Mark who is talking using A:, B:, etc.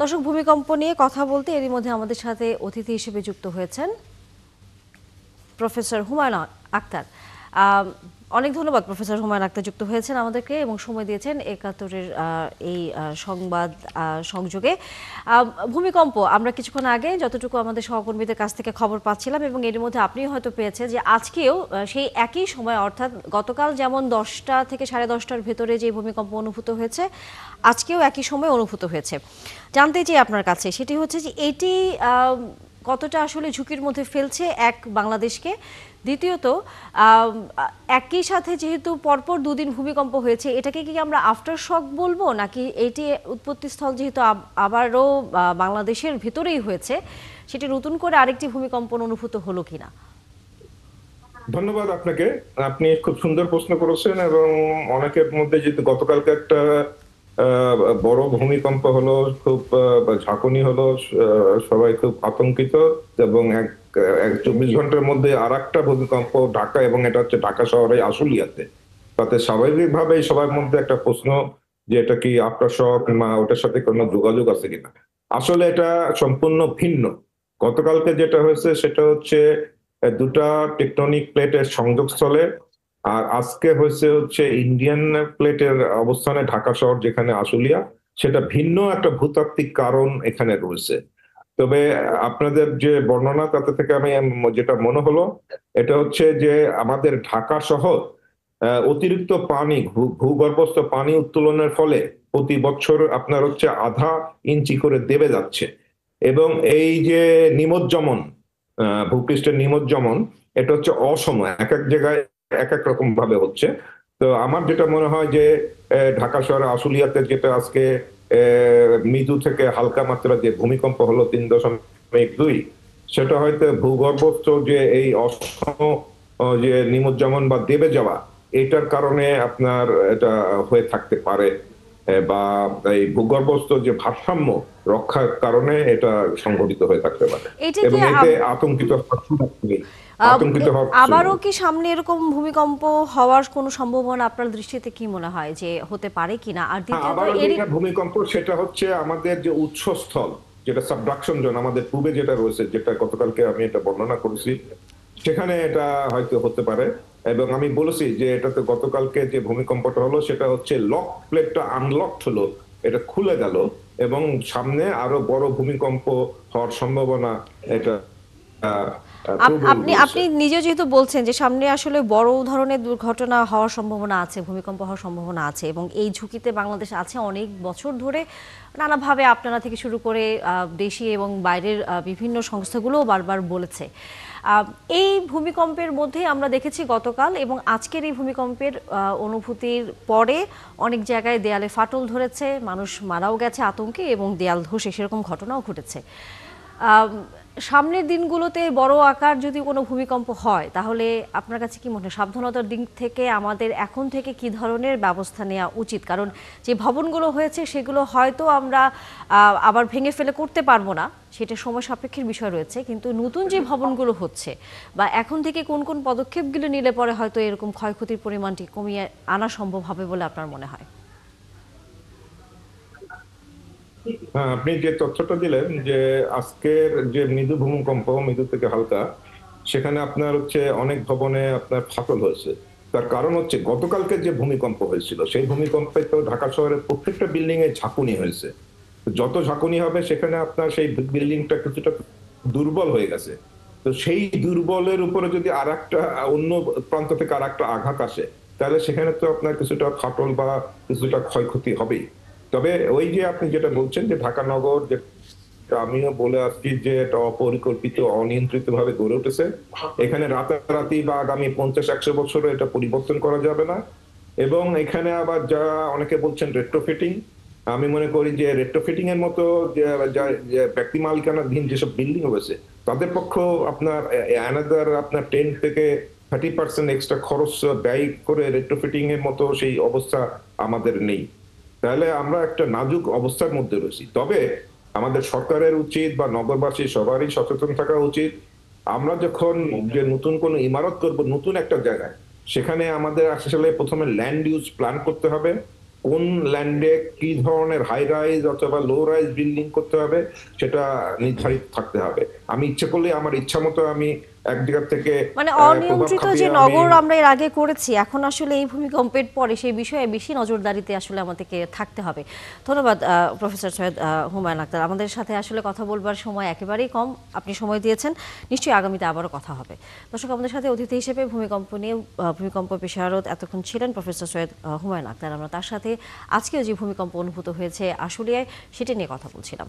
A: দর্শক, ভূমিকম্প নিয়ে কথা বলতে এরই মধ্যে আমাদের সাথে অতিথি হিসেবে যুক্ত হয়েছেন প্রফেসর হুমায়ুন আক্তার। অনেক ধন্যবাদ প্রফেসর হুমায়ুন আক্তার যুক্ত হয়েছেন আমাদেরকে এবং সময় দিয়েছেন একাত্তরের এই সংবাদ সংযোগে। ভূমিকম্প আমরা কিছুক্ষণ আগে যতটুকু আমাদের সহকর্মীদের কাছ থেকে খবর পাচ্ছিলাম এবং এর মধ্যে আপনিও হয়তো পেয়েছেন যে আজকেও সেই একই সময় অর্থাৎ গতকাল যেমন 10টা থেকে 10:30টার ভেতরে যে ভূমিকম্প অনুভূত হয়েছে আজকেও একই সময় অনুভূত হয়েছে। জানতে চাই আপনার কাছে সেটি হচ্ছে যে এটি কতটা আসলে ঝুঁকির মধ্যে ফেলছে এক বাংলাদেশকে। দ্বিতীয়ত, একই সাথে যেহেতু পরপর দুদিন ভূমিকম্প হয়েছে, এটাকে কি আমরা আফটার শক বলবো, নাকি এটি উৎপত্তিস্থল যেহেতু আবারও বাংলাদেশের ভিতরেই হয়েছে, সেটি নতুন করে আরেকটি ভূমিকম্পন অনুভূত হলো কিনা?
B: ধন্যবাদ আপনাকে। আপনি খুব সুন্দর প্রশ্ন করেছেন এবং অনেকের মধ্যে যেহেতু গতকালকে একটা বড় ভূমিকম্প হলো, খুব ঝাঁকুনি হলো, সবাই খুব আতঙ্কিত এবং এক এক 24 ঘন্টার মধ্যে আর একটা ভূমিকম্প ঢাকা, এবং এটা হচ্ছে ঢাকা শহরে আশুলিয়াতে। তাতে স্বাভাবিকভাবেই সবার মধ্যে একটা প্রশ্ন যে এটা কি আফটার শক না ওটার সাথে কোনো যোগাযোগ আছে কিনা। আসলে এটা সম্পূর্ণ ভিন্ন। গতকালকে যেটা হয়েছে সেটা হচ্ছে দুটা টেকটনিক প্লেটের সংযোগস্থলে, আর আজকে হচ্ছে ইন্ডিয়ান প্লেটের অবস্থানে ঢাকা শহর যেখানে আশুলিয়া, সেটা ভিন্ন একটা ভূতাত্ত্বিক কারণ এখানে রয়েছে। তবে আপনাদের যে বর্ণনা তাতে থেকে আমি যেটা মনে হলো এটা হচ্ছে যে আমাদের ঢাকা শহর অতিরিক্ত পানি, ভূগর্ভস্থ পানি উত্তোলনের ফলে প্রতি বছর আপনার হচ্ছে আধা ইঞ্চি করে দেবে যাচ্ছে, এবং এই যে নিমজ্জমন, ভূপৃষ্ঠের নিমজ্জমন, এটা হচ্ছে অসম, এক এক জায়গায় এক এক রকম ভাবে হচ্ছে। তো আমার যেটা মনে হয় যে ঢাকা শহরে আশুলিয়াতে যেটা আজকে মৃদু থেকে হালকা মাত্রা যে ভূমিকম্প হলো 3.2, সেটা হয়তো ভূগর্ভস্থ যে এই অসম যে নিমজ্জমন বা দেবে যাওয়া, এটার কারণে আপনার এটা হয়ে থাকতে পারে, বা এই ভূগর্ভস্থ যে ভারসাম্য রক্ষার কারণে এটা সংঘটিত হয়ে থাকতে পারে।
A: এটা কি
B: এবং এতে আতঙ্কিত আতঙ্কিত হওয়ার কিছু নেই।
A: আবারও কি সামনে এরকম ভূমিকম্প হওয়ার কোনো সম্ভাবনা আপনার দৃষ্টিতে কি মনে হয় যে হতে পারে কিনা? আর
B: হ্যাঁ,
A: দ্বিতীয়ত
B: আবার
A: এরই
B: যেটা ভূমিকম্প সেটা হচ্ছে আমাদের যে উৎসস্থল, যেটা সাবডাকশন জোন আমাদের পূর্বে যেটা রয়েছে, যেটা গতকালকে আমি এটা বর্ণনা করেছি, সেখানে এটা হয়তো হতে পারে। এবং আমি বলেছি যে এটাতে গতকালকে যে ভূমিকম্পটা হলো সেটা হচ্ছে লক প্লেটটা আনলকড হলো, এটা খুলে গেল, এবং সামনে আরো বড় ভূমিকম্প হওয়ার সম্ভাবনা এটা প্রবল
A: আপনি
B: রয়েছে।
A: আপনি নিজে যেহেতু বলছেন যে সামনে আসলে বড় ধরনের দুর্ঘটনা হওয়ার সম্ভাবনা আছে, ভূমিকম্প হওয়ার সম্ভাবনা আছে এবং এই ঝুঁকিতে বাংলাদেশ আছে অনেক বছর ধরে, নানাভাবে আপনারা থেকে শুরু করে দেশি এবং বাইরের বিভিন্ন সংস্থাগুলোও বারবার বলেছে। এই ভূমিকম্পের মধ্যে আমরা দেখেছি গতকাল এবং আজকের এই ভূমিকম্পের অনুভূতির পরে অনেক জায়গায় দেয়ালে ফাটল ধরেছে, মানুষ মারাও গেছে আতঙ্কে এবং দেয়াল ধসে সেরকম ঘটনাও ঘটেছে। সামনের দিনগুলোতে বড় আকার যদি কোনো ভূমিকম্প হয়, তাহলে আপনার কাছে কি মনে হয় সাবধানতার দিক থেকে আমাদের এখন থেকে কি ধরনের ব্যবস্থা নেওয়া উচিত? কারণ যে ভবনগুলো হয়েছে সেগুলো হয়তো আমরা আবার ভেঙে ফেলে করতে পারবো না, সেটা সময় সাপেক্ষের বিষয় রয়েছে, কিন্তু নতুন যে ভবনগুলো হচ্ছে বা এখন থেকে কোন কোন পদক্ষেপগুলো নিলে পরে হয়তো এরকম ক্ষয়ক্ষতির পরিমাণটি কমিয়ে আনা সম্ভব হবে বলে আপনার মনে হয়?
B: হ্যাঁ, আপনি যে তথ্যটা দিলেন যে আজকের যে মৃদু ভূমিকম্প, মৃদু থেকে হালকা, সেখানে আপনার হচ্ছে অনেক ভবনে আপনার ফাটল হয়েছে। তার কারণ হচ্ছে গতকালকে যে ভূমিকম্প হয়েছিল সেই ভূমিকম্পে তো ঢাকা শহরের প্রত্যেকটা বিল্ডিং এ ঝাঁকুনি হয়েছে। যত ঝাঁকুনি হবে সেখানে আপনার সেই বিল্ডিংটা কিছুটা দুর্বল হয়ে গেছে। তো সেই দুর্বলের উপরে যদি আর একটা অন্য প্রান্ত থেকে আর একটা আঘাত আসে, তাহলে সেখানে তো আপনার কিছুটা ফাটল বা কিছুটা ক্ষয়ক্ষতি হবেই। তবে ওই যে আপনি যেটা বলছেন যে ঢাকা নগর, যে আমিও বলে আসছি যে এটা অপরিকল্পিত অনিয়ন্ত্রিত ভাবে গড়ে উঠেছে, এখানে রাতারাতি বা আগামী 50-100 বছরে এটা পরিবর্তন করা যাবে না। এবং এখানে আবার যারা অনেকে বলছেন রেট্রোফিটিং, আমি মনে করি যে রেট্রোফিটিং এর মতো যে ব্যক্তি মালিকানাধীন যেসব বিল্ডিং রয়েছে, তাদের পক্ষ আপনার অ্যানাদার আপনার 10 থেকে 30% এক্সট্রা খরচ ব্যয় করে রেট্রোফিটিং এর মতো সেই অবস্থা আমাদের নেই। তাহলে আমরা একটা নাজুক অবস্থার মধ্যে রয়েছি। তবে আমাদের সরকারের উচিত বা নগরবাসী সবারই সচেতন থাকা উচিত। আমরা যখন যে নতুন কোনো ইমারত করব নতুন একটা জায়গায়, সেখানে আমাদের আসলে প্রথমে ল্যান্ড ইউজ প্ল্যান করতে হবে, কোন ল্যান্ডে কি ধরনের হাই রাইজ অথবা লো রাইজ বিল্ডিং করতে হবে সেটা নির্ধারিত থাকতে হবে। আমি ইচ্ছে করলে আমার ইচ্ছা মতো আমি এক জায়গা থেকে
A: মানে
B: প্রভাব
A: অনিয়ন্ত্রিত যে
B: খাটিয়ে আমি
A: নগর আমরা এর আগে করেছি, এখন আসলে এই ভূমিকম্পের পরে সেই বিষয়ে বেশি নজরদারিতে আসলে আমাদেরকে থাকতে হবে। ধন্যবাদ প্রফেসর সৈয়দ হুমায়ুন আক্তার। আমাদের সাথে আসলে কথা বলবার সময় একেবারেই কম, আপনি সময় দিয়েছেন। নিশ্চয়ই আগামীতে আবারও কথা হবে। দর্শক, আমাদের সাথে অতিথি হিসেবে ভূমিকম্প নিয়ে ভূমিকম্প বিশারদ এতক্ষণ ছিলেন প্রফেসর সৈয়দ হুমায়ুন আক্তার। আমরা তার সাথে আজকেও যে ভূমিকম্প অনুভূত হয়েছে আশুলিয়ায় সেটি নিয়ে কথা বলছিলাম।